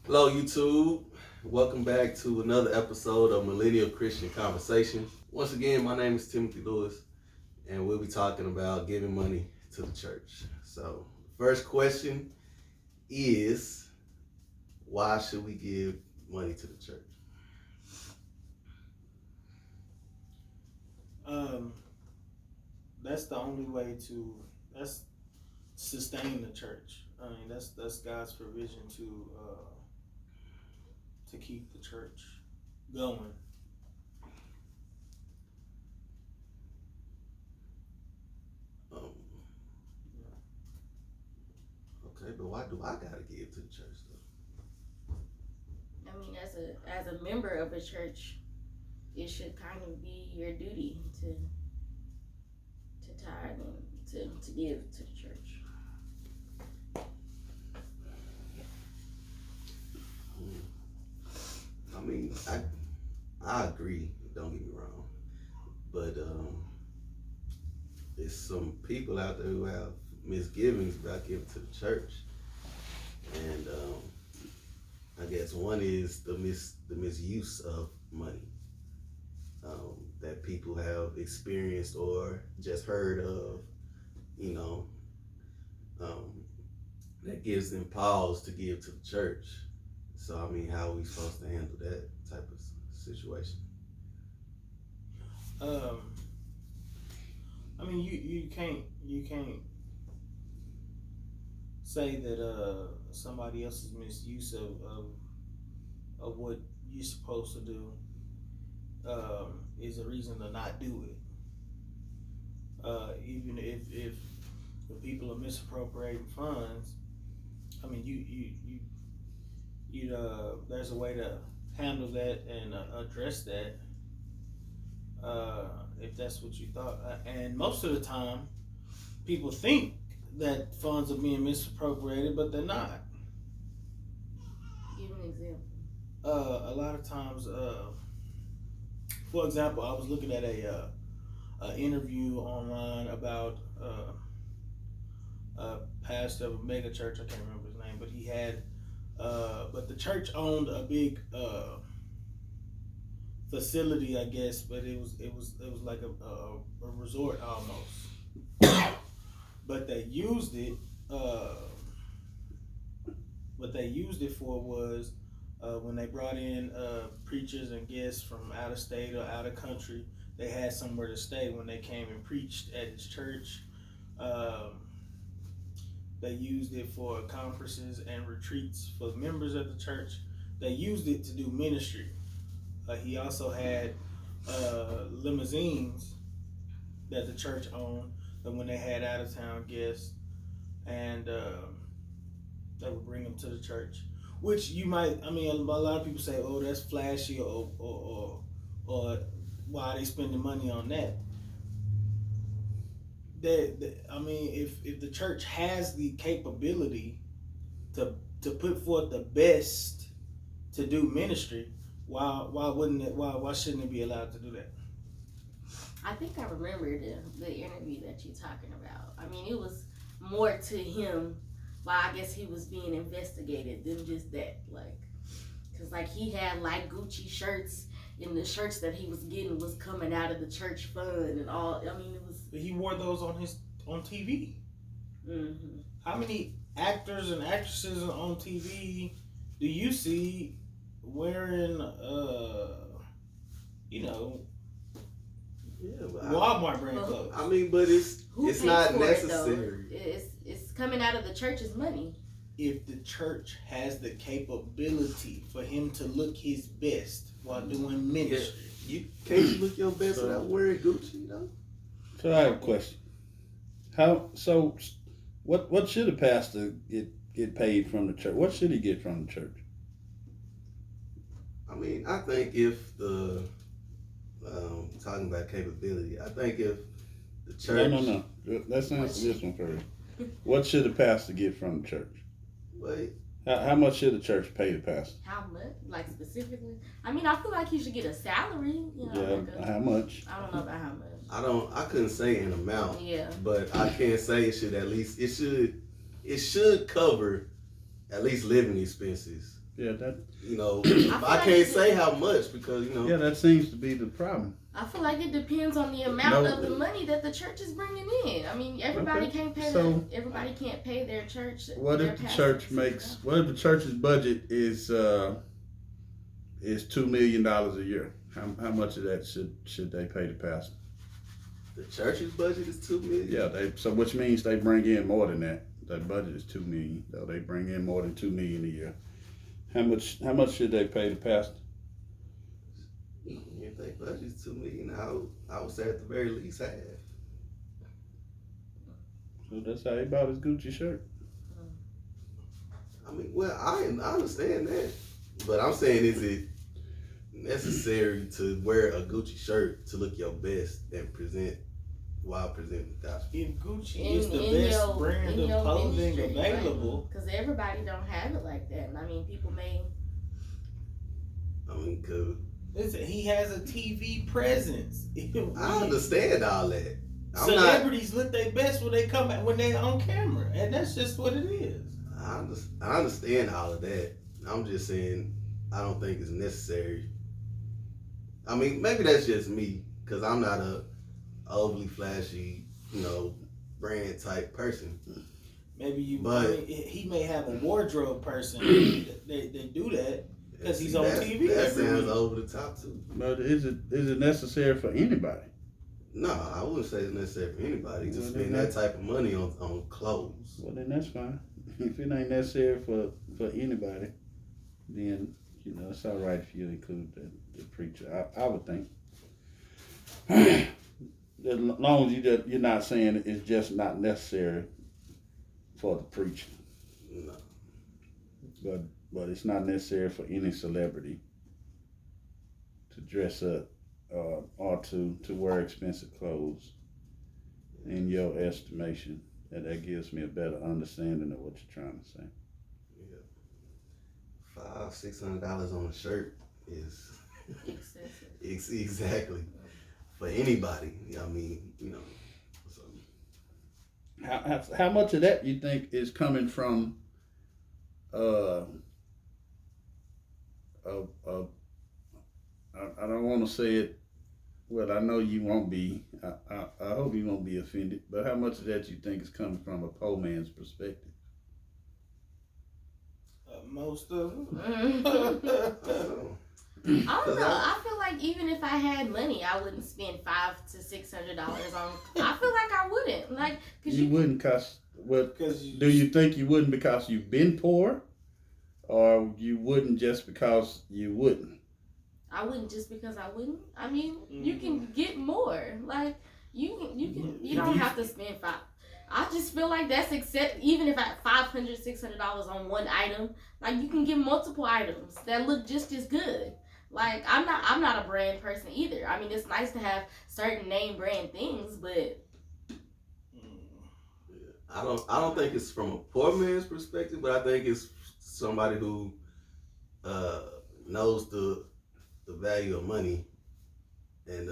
Hello, YouTube. Welcome back to another episode of Millennial Christian Conversations. Once again, my name is Timothy Lewis, and we'll be talking about giving money to the church. So, first question is, why should we give money to the church? Um, that's the only way to that's sustain the church. I mean, that's God's provision to keep the church going. Um, okay, but why do I gotta give to the church though? I mean, as a member of a church, it should kind of be your duty to tithe and to give to the church. I mean, I agree. Don't get me wrong, but there's some people out there who have misgivings about giving to the church, and I guess one is the misuse of money that people have experienced or just heard of, you know, um, that gives them pause to give to the church. So I mean, how are we supposed to handle that type of situation? Um, I mean, you can't say that somebody else's misuse of what you're supposed to do is a reason to not do it. Even if the people are misappropriating funds, I mean, there's a way to handle that and address that if that's what you thought. And most of the time, people think that funds are being misappropriated, but they're not. Give an example. A lot of times, for example, I was looking at a interview online about a pastor of a mega church. I can't remember his name, but he had, but the church owned a big facility, I guess, but it was like a resort almost. But they used it. What they used it for was when they brought in preachers and guests from out of state or out of country. They had somewhere to stay when they came and preached at his church. Um, they used it for conferences and retreats for members of the church. They used it to do ministry. He also had limousines that the church owned that when they had out of town guests, and they would bring them to the church. Which you might, I mean, a lot of people say, "Oh, that's flashy," or why are they spending money on that? I mean, if the church has the capability to put forth the best to do ministry, why wouldn't it? Why shouldn't it be allowed to do that? I think I remember the interview that you're talking about. I mean, it was more to him. Well, I guess he was being investigated than just that. Like, cause like he had like Gucci shirts, and the shirts that he was getting was coming out of the church fund and all. I mean, it was. He wore those on TV. Mm-hmm. How many actors and actresses on TV do you see wearing, you know, Yeah, but Walmart brand clothes? I mean, but it's Who not pays for it, though? necessary. It's coming out of the church's money. If the church has the capability for him to look his best while doing ministry, You can't you look your best without wearing Gucci though? So I have a question. What should a pastor get paid from the church? What should he get from the church? I mean, I think if the talking about capability, I think if the church, No. Let's answer this one first. What should a pastor get from the church? wait, How much should the church pay the pastor? How much? Like specifically? I mean, I feel like he should get a salary. You know, Yeah, like how much? I don't know about how much. I couldn't say an amount, Yeah. but I can say it should cover at least living expenses Yeah, that. You know, I like can't say how much because you know. Yeah, that seems to be the problem. I feel like it depends on the amount of the money that the church is bringing in. I mean, everybody can't pay. Everybody can't pay their church. What if the church makes? What if the church's budget is $2 million a year? How much of that should they pay the pastor? The church's budget is $2 million. Yeah, which means they bring in more than that. Their budget is $2 million. So they bring in more than $2 million a year. How much should they pay the pastor? If they budget's $2 million, I would say at the very least half. So that's how he bought his Gucci shirt. I mean, well, I understand that, but I'm saying, is it necessary to wear a Gucci shirt to look your best and present while presenting the gospel? If Gucci is the best brand of clothing available, because everybody don't have it like that. And I mean, people may. I mean, he has a TV presence. I understand all that. Celebrities look their best when they on camera, and that's just what it is. I understand all of that. I'm just saying I don't think it's necessary. I mean, maybe that's just me because I'm not a overly flashy, brand type person. Maybe he may have a wardrobe person. they do that because he's on TV. That sounds over the top too. But is it necessary for anybody? No, I wouldn't say it's necessary for anybody to spend that type of money on clothes. Well, then that's fine. If it ain't necessary for anybody, then it's all right if you include the preacher. I would think. As long as you're not saying it's just not necessary for the preacher. No. But it's not necessary for any celebrity to dress up or to wear expensive clothes. In your estimation, that gives me a better understanding of what you're trying to say. Yeah. $500-$600 on a shirt is excessive. Exactly. For anybody, I mean, So. How much of that you think is coming from I don't want to say it. Well, I know you won't be. I hope you won't be offended. But how much of that you think is coming from a poor man's perspective? Most of it. I don't know. I feel like even if I had money, I wouldn't spend $500 to $600 on. I feel like I wouldn't. Like, cause you wouldn't, cause what? Do you think you wouldn't because you've been poor, or you wouldn't just because you wouldn't? I wouldn't just because I wouldn't. I mean, you can get more. Like you don't have to spend $500. I just feel like that's even if I had $500, $600 on one item, like you can get multiple items that look just as good. Like I'm not a brand person either. I mean, it's nice to have certain name brand things, but I don't think it's from a poor man's perspective, but I think it's somebody who knows the value of money and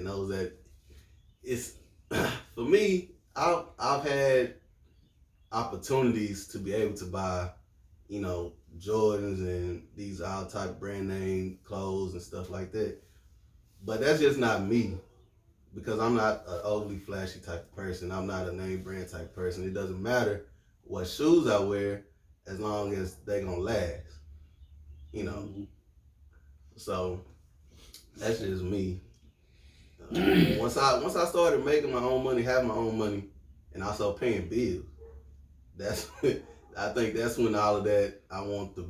knows that it's for me. I've had opportunities to be able to buy, Jordans and these all type brand name clothes and stuff like that. But that's just not me because I'm not an overly flashy type of person. I'm not a name brand type person. It doesn't matter what shoes I wear as long as they're gonna last. So that's just me. Once I started making my own money, having my own money, and also paying bills, I think that's when all of that. I want the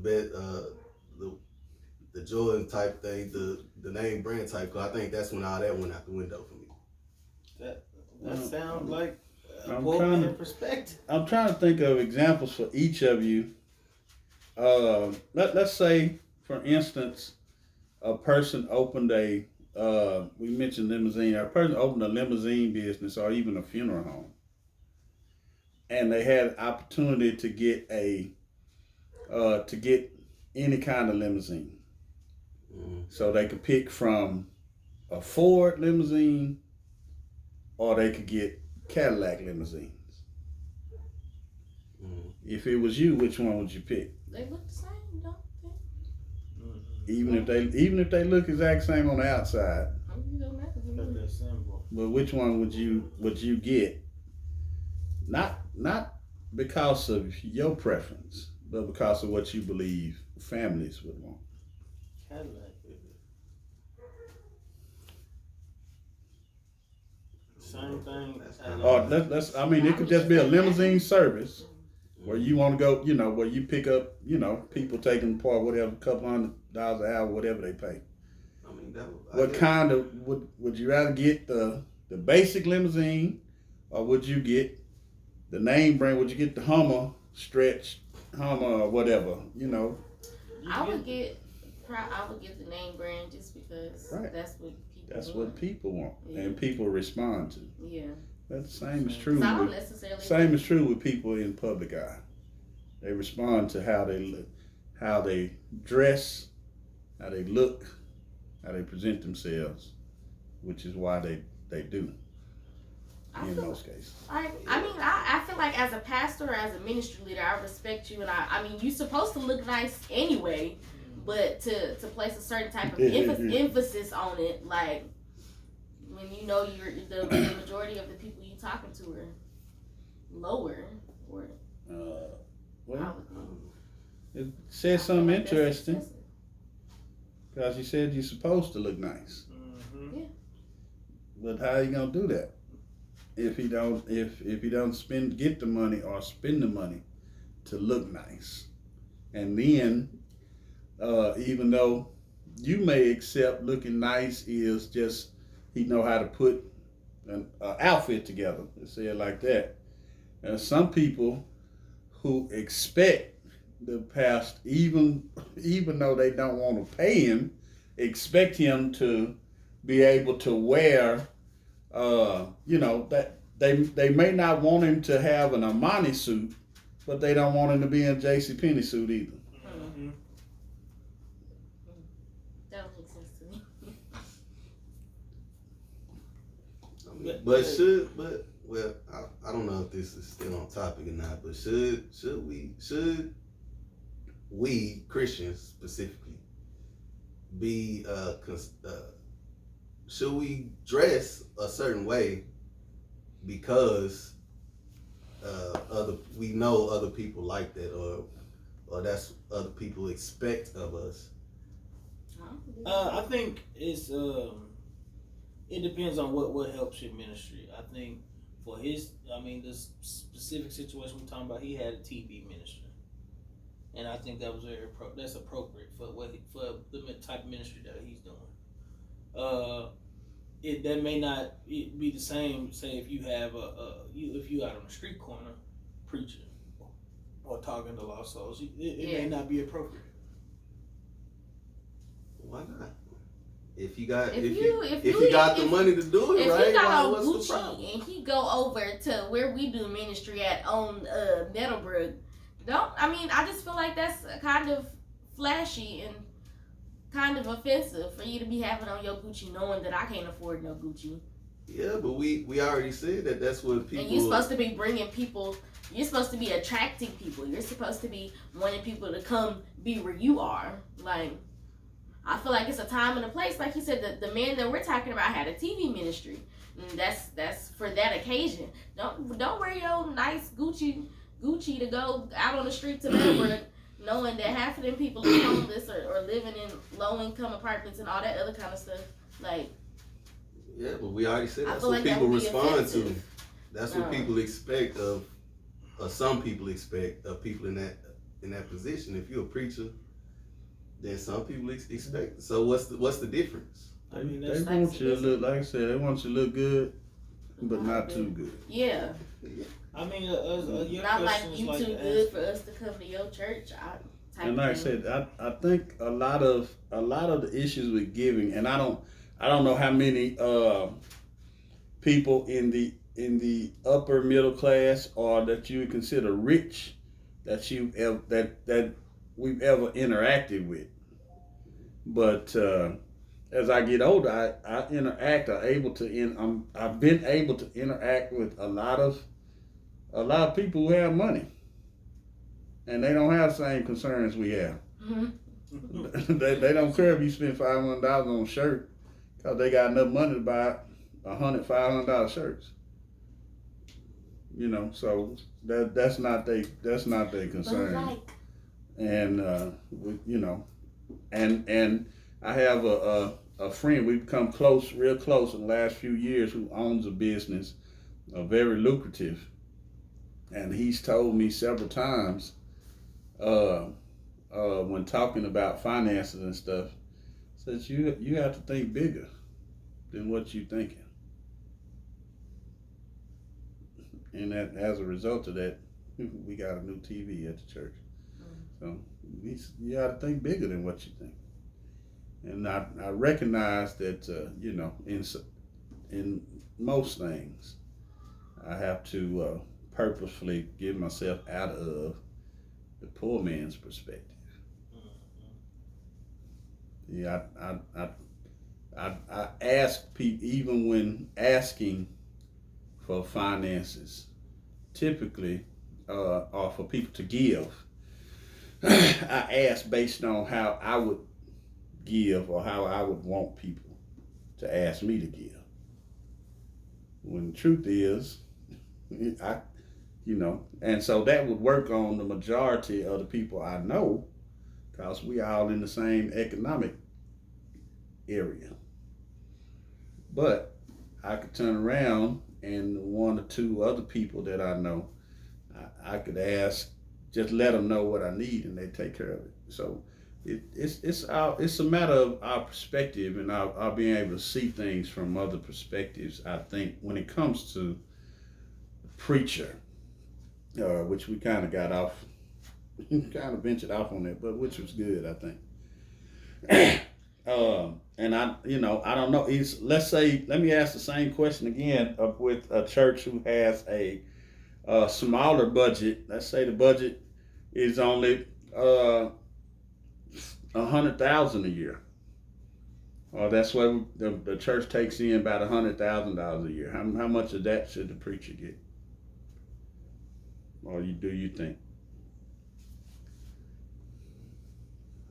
Jordan type thing, the name brand type. Cause I think that's when all that went out the window for me. That sounds like a poor perspective. I'm trying to think of examples for each of you. Let's say, for instance, a person opened we mentioned limousine. A person opened a limousine business or even a funeral home, and they had opportunity to get any kind of limousine. So they could pick from a Ford limousine, or they could get Cadillac limousines. If it was you, which one would you pick? They look the same, don't they? Mm-hmm. Even if they look exact same on the outside. I mean, it don't matter. Look that symbol. But which one would you get? Not because of your preference, but because of what you believe families would want. Cadillac. Same thing. Or let's I mean, it could just be a limousine service where you want to go, where you pick up, people taking part, whatever, couple $100 an hour, whatever they pay. I mean, What kind of would you rather get the basic limousine, or would you get the name brand? Would you get the Hummer stretch Hummer or whatever? I would get the name brand just because that's what people want, yeah. and people respond to. Yeah. But the same is true. I don't necessarily. Same is true with people in public eye. They respond to how they look, how they dress, how they look, how they present themselves, which is why they do. In most cases. I feel like as a pastor or as a ministry leader, I respect you, and I mean, you're supposed to look nice anyway, but to place a certain type of emphasis on it, like when you're the majority of the people you talking to are lower, or it says something interesting because you said you're supposed to look nice. Mm-hmm. Yeah. But how are you gonna do that if you don't get the money or spend the money to look nice? And then even though you may accept looking nice is just he know how to put an outfit together, let's say it like that. And some people who expect the pastor, even though they don't want to pay him, expect him to be able to wear, that they may not want him to have an Armani suit, but they don't want him to be in a JCPenney suit either. Mm-hmm. That don't make sense to me. I don't know if this is still on topic or not, but should we Christians specifically be should we dress a certain way because we know other people like that, or that's other people expect of us? I think it's it depends on what helps your ministry. I think for this specific situation we're talking about, he had a TV ministry, and I think that was that's appropriate for the type of ministry that he's doing. That may not be the same. Say if you have if you out on the street corner preaching or talking to lost souls, it may not be appropriate. Why not? If you got the money to do it, if right? He got on what's the problem? Gucci and he go over to where we do ministry at on Meadowbrook, I just feel like that's kind of flashy and kind of offensive for you to be having on your Gucci knowing that I can't afford no Gucci. Yeah, but we already said that's what people. And you're supposed to be bringing people. You're supposed to be attracting people. You're supposed to be wanting people to come be where you are. Like, I feel like it's a time and a place. Like you said, the man that we're talking about had a TV ministry. And that's for that occasion. Don't wear your nice Gucci to go out on the street to Melbourne, knowing that half of them people are homeless or living in low income apartments and all that other kind of stuff. Like, yeah, but we already said that's what what people respond offensive. to. That's what people expect of, or some people expect of people in that position. If you're a preacher, then some people expect. So what's the difference? I mean, they want you to look, like I said, they want you to look good, but not too good. Yeah. I mean, not like you too good for us to come to your church. And like I said, I think a lot of the issues with giving, and I don't know how many people in the upper middle class or that you would consider rich that we've ever interacted with. But as I get older, I've been able to interact with a lot of people who have money, and they don't have the same concerns we have. they don't care if you spend $500 on a shirt because they got enough money to buy $500 shirts. You know, so that's not their concern. Like, And you know, and I have a friend we've become real close in the last few years, who owns a business, very lucrative, and he's told me several times, when talking about finances and stuff, says you have to think bigger than what you're thinking. And that, as a result of that, we got a new TV at the church. So you got to think bigger than what you think. And I recognize that, you know, in most things, I have to purposefully get myself out of the poor man's perspective. Yeah, I ask people, even when asking for finances, typically, or for people to give, I ask based on how I would give or how I would want people to ask me to give. When the truth is, and so that would work on the majority of the people I know, because we all in the same economic area. But I could turn around and one or two other people that I know, I could ask, just let them know what I need and they take care of it. So it's a matter of our perspective and our being able to see things from other perspectives. I think when it comes to preacher, which we kind of got off, kind of ventured off on that, but which was good, I think. And I don't know. Let me ask the same question again with a church who has a smaller budget. Let's say the budget is only $100,000 a year, or that's what the church takes in, about $100,000 a year. How much of that should the preacher get? Or do you think?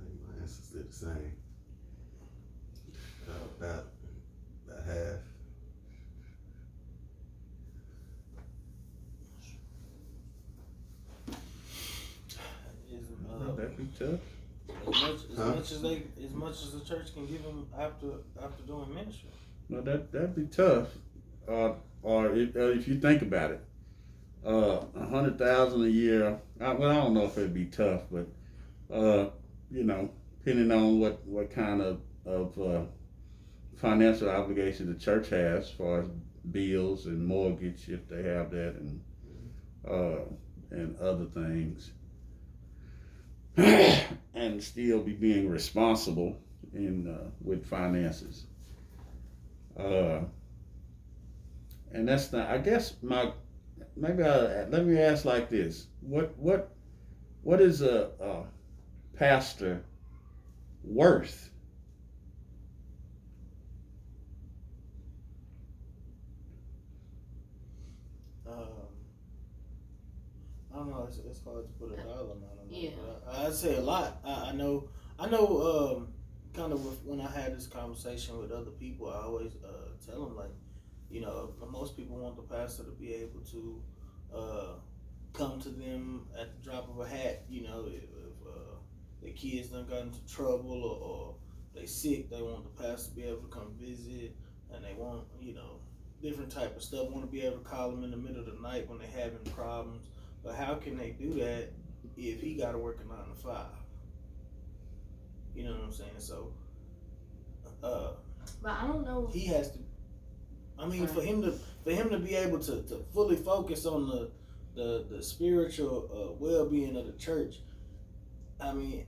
I think my answer's still the same. About half. That'd be tough. As much as the church can give them after doing ministry. No, that'd be tough. Or if you think about it, $100,000 a year. I don't know if it'd be tough, but depending on what kind of financial obligation the church has, as far as bills and mortgage, if they have that, and other things, and still be being responsible with finances. And that's not. I guess let me ask like this: what is a pastor worth? I don't know. It's hard to put a dollar amount on that. Yeah. I'd say a lot. I know. Kind of when I had this conversation with other people, I always tell them, like, most people want the pastor to be able to come to them at the drop of a hat. If their kids done got into trouble or they sick, they want the pastor to be able to come visit, and they want different type of stuff. Want to be able to call them in the middle of the night when they're having problems. But how can they do that if he got to work a 9 to 5? You know what I'm saying? So, but I don't know. He has to. I mean, for him to be able to fully focus on the spiritual well-being of the church. I mean,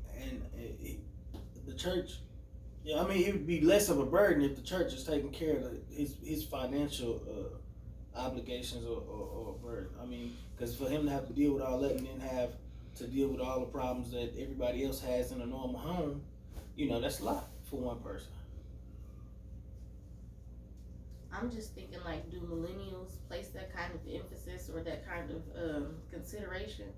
the church. Yeah, I mean, it would be less of a burden if the church is taking care of his financial obligations or burden. I mean, because for him to have to deal with all that and then have to deal with all the problems that everybody else has in a normal home, that's a lot for one person. I'm just thinking, do millennials place that kind of emphasis or that kind of consideration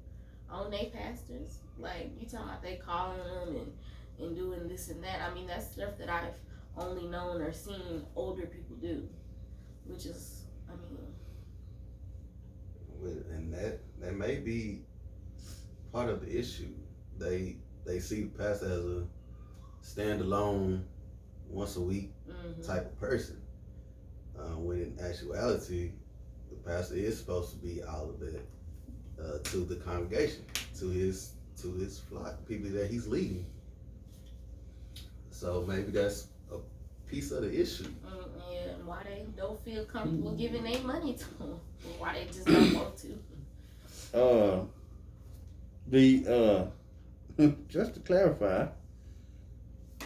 on their pastors. Like, you talking about they calling them and doing this and that. I mean, that's stuff that I've only known or seen older people do, which is, I mean, And that may be part of the issue. They see the pastor as a standalone, once a week type of person. When in actuality, the pastor is supposed to be all of that to the congregation, to his flock, people that he's leading. So maybe that's a piece of the issue. Yeah, and why they don't feel comfortable giving their money to them, or why they just don't want to. Just to clarify,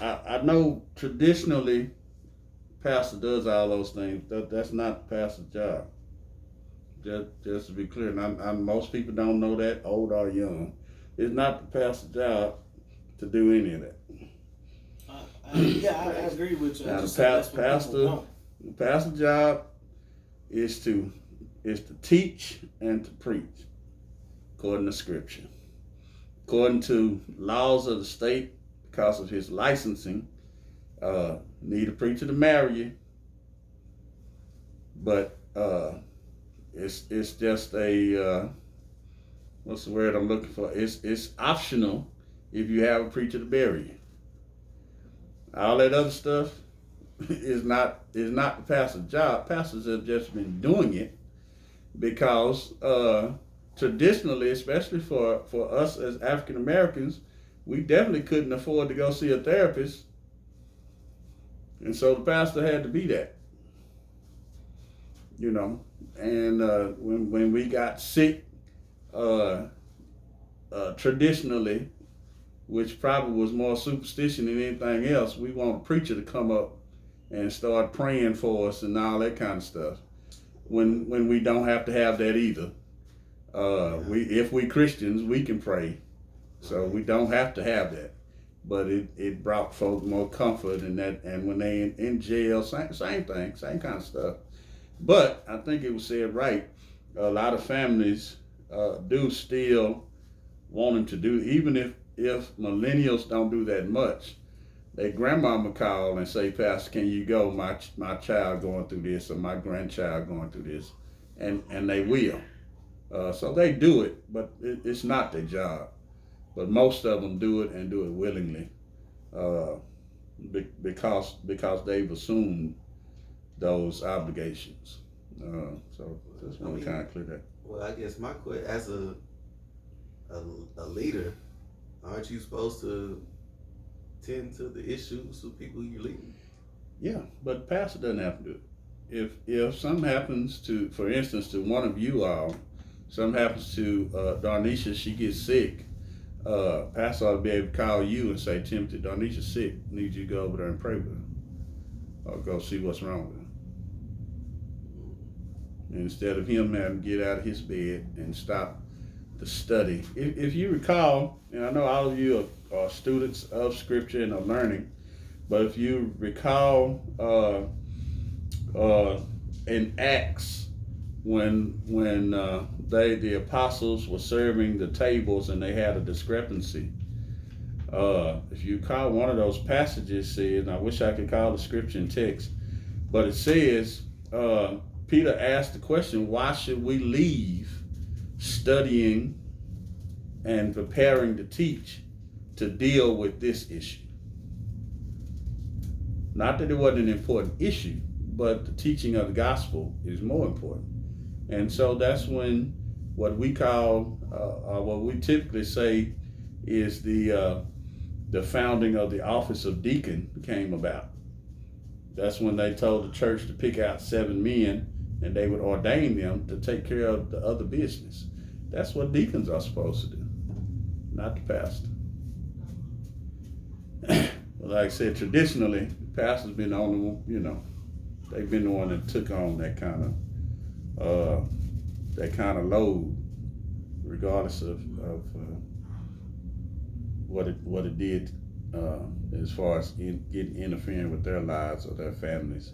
I know traditionally pastor does all those things. That's not the pastor's job. Just to be clear, and most people don't know that, old or young. It's not the pastor's job to do any of that. I agree with you. Now, the pastor's job is to teach and to preach according to Scripture. According to laws of the state, because of his licensing, need a preacher to marry you. But it's just a what's the word I'm looking for? It's optional if you have a preacher to bury you. All that other stuff is not the pastor's job. Pastors have just been doing it because traditionally, especially for us as African Americans, we definitely couldn't afford to go see a therapist. And so the pastor had to be that. You know, and when we got sick, traditionally, which probably was more superstition than anything else, we want a preacher to come up and start praying for us and all that kind of stuff. When we don't have to have that either. If we Christians, we can pray, so we don't have to have that. But it brought folk more comfort in that, and when they in jail, same thing, same kind of stuff. But I think it was said right. A lot of families do still want them to do, even if millennials don't do that much. Their grandmama call and say, "Pastor, can you go? My child going through this, or my grandchild going through this," and they will. So they do it, but it's not their job. But most of them do it and do it willingly, because they've assumed those obligations. So just want to kind of clear that. Well, I guess my question, as a leader, aren't you supposed to tend to the issues of people you're leading? Yeah, but the pastor doesn't have to do it. If something happens to, for instance, to one of you all, something happens to Darnisha, she gets sick, pastor ought to be able to call you and say, "Timothy, Darnisha's sick. Need you to go over there and pray with her, or go see what's wrong with her." Instead of him having to get out of his bed and stop the study. If you recall, and I know all of you are students of Scripture and are learning, but if you recall in Acts, when the apostles were serving the tables and they had a discrepancy, if you recall, one of those passages says, and I wish I could call the Scripture in text, but it says, Peter asked the question, why should we leave studying and preparing to teach to deal with this issue? Not that it wasn't an important issue, but the teaching of the gospel is more important. And so that's when what we call, what we typically say is the founding of the office of deacon came about. That's when they told the church to pick out 7 men and they would ordain them to take care of the other business. That's what deacons are supposed to do, not the pastor. Well, like I said, traditionally, the pastor's been the only one, they've been the one that took on that kind of load, regardless of what it did as far as interfering with their lives or their families.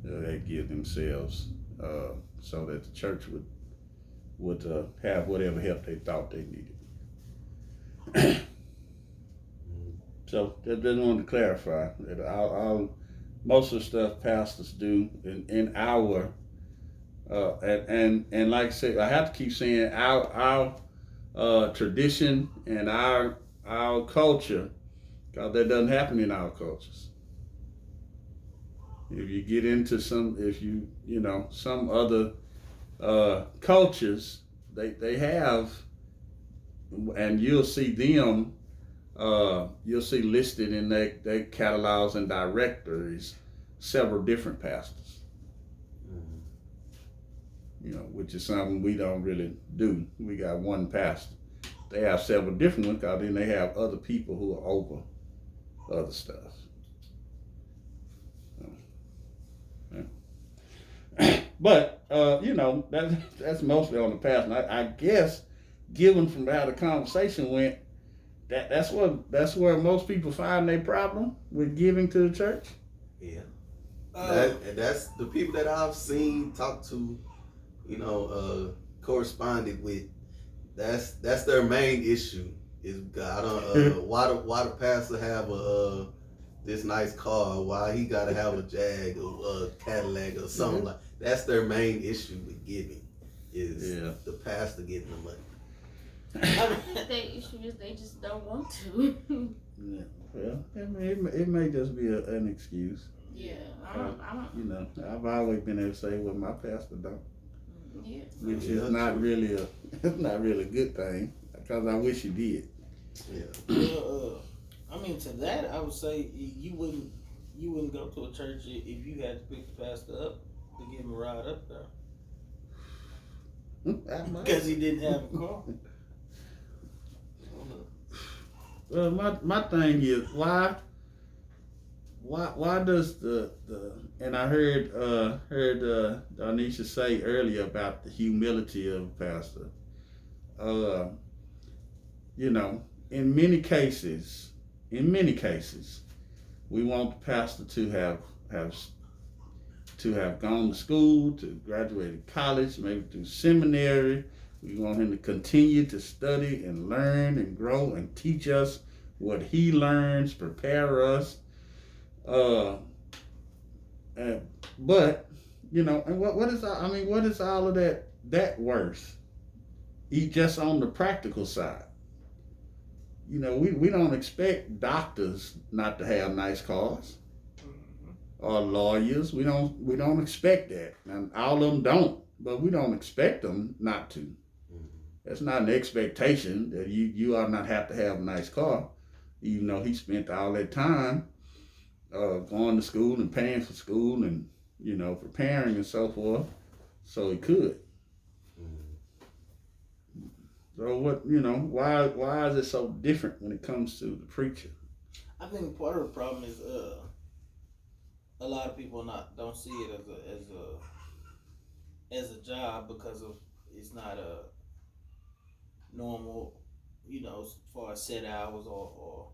They give themselves so that the church would have whatever help they thought they needed. So just wanted to clarify that most of the stuff pastors do in our and like I said, I have to keep saying our tradition and our culture, because that doesn't happen in our cultures. If you get into some other cultures, they have, and you'll see them, you'll see listed in their catalogs and directories several different pastors. Which is something we don't really do. We got one pastor. They have several different ones, because then they have other people who are over other stuff. But that's mostly on the pastor. And I guess, given from how the conversation went, that's where most people find their problem with giving to the church. Yeah, that's the people that I've seen, talked to, corresponded with. That's their main issue. Is why the pastor have this nice car? Why he gotta have a Jag or a Cadillac or something like? That's their main issue with giving. Is the pastor getting the money. Their issue is they just don't want to. Yeah. Well, it may just be an excuse. Yeah, I don't. I've always been able to say, well, my pastor don't. Yeah. Which is not really a good thing, because I wish he did. Yeah. Well, to that I would say you wouldn't go to a church if you had to pick the pastor up to give him a ride up there. Because he didn't have a car. Well, my thing is why does the and I heard Darnisha say earlier about the humility of a pastor. In many cases, we want the pastor to have gone to school, to graduate college, maybe through seminary. We want him to continue to study and learn and grow and teach us what he learns, prepare us. But and what is all of that worth? Just on the practical side. We don't expect doctors not to have nice cars, or lawyers. We don't expect that, and all of them don't. But we don't expect them not to. That's not an expectation that you ought not have to have a nice car, even though he spent all that time going to school and paying for school and preparing and so forth, so he could. So why is it so different when it comes to the preacher? I think part of the problem is a lot of people don't see it as a job, because of it's not a normal, as far as set hours or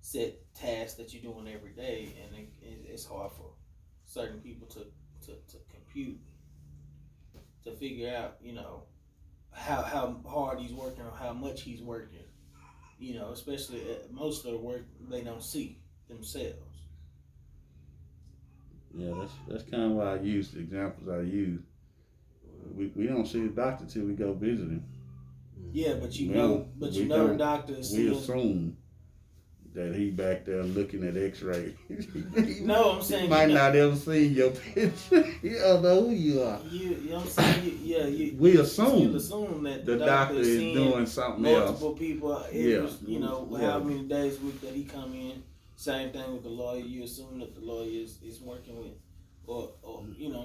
set tasks that you're doing every day, and it's hard for certain people to compute, to figure out, how hard he's working or how much he's working, especially most of the work they don't see themselves. Yeah, that's kind of why I use the examples I use. We don't see the doctor till we go visit him. Yeah, but the doctor is we assume that he back there looking at X-ray. No, I'm saying he might not ever seen your picture. You don't know who you are. I'm saying we assume that the doctor is doing something multiple else. People. How many days a week that he come in. Same thing with the lawyer. You assume that the lawyer is working with, or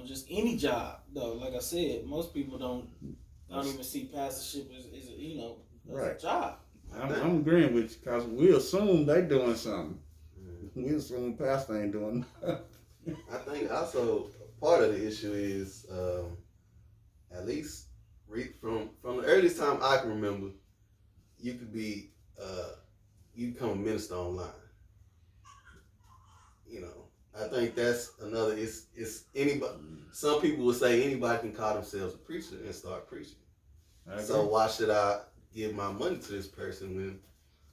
just any job though. Like I said, most people don't even see pastorship as a job. I'm agreeing with you, because we assume they doing something. We assume pastor ain't doing nothing. I think also part of the issue is, at least from the earliest time I can remember, you could be you become a minister online. I think that's another. It's anybody. Some people will say anybody can call themselves a preacher and start preaching. So why should I give my money to this person when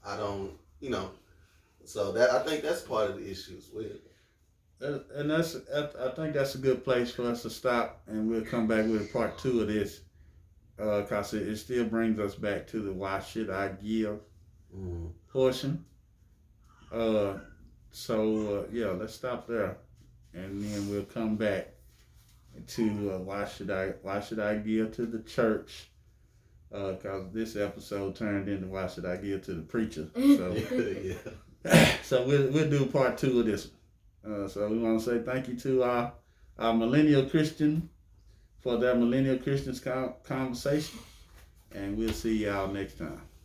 I don't, you know? So that I think that's part of the issue as well. And I think that's a good place for us to stop, and we'll come back with part 2 of this, because it still brings us back to the why should I give portion. So let's stop there, and then we'll come back to why should I give to the church, because this episode turned into why should I give to the preacher. So so we'll do part 2 of this one. So we want to say thank you to our Millennial Christian for their Millennial Christians Conversation, and we'll see y'all next time.